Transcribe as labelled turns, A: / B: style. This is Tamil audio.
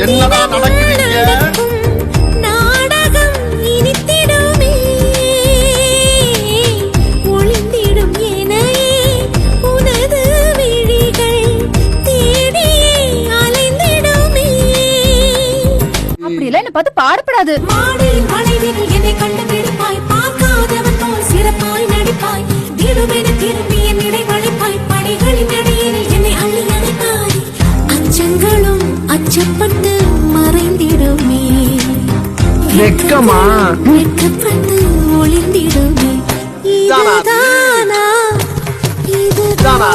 A: என்னதான் நடக்குதுங்க?
B: நாடகம் இனித்திடுமே ஒளிந்திடும் எனையே உனது விழிகள் தேடி அலைந்திடுமே.
C: அப்படிலாம் என்ன பார்த்து பாடப்படாது.
B: மாடியின் வளைவில் என்னை கண்டுபிடிப்பாய், பார்க்காதவன் போல் சிறப்பாய் நடிப்பாய், திடுமென திரும்பி என் இடை வளைப்பாய், படிகளின் இடையில் என்னை அள்ளி அணைப்பாய், அச்சங்களும் அச்சப்பட்டு மறைந்திடுமே,
D: வெக்கமா
B: வெட்கப்பட்டு ஒளிந்திடுமே. இதுதானா இதுதானா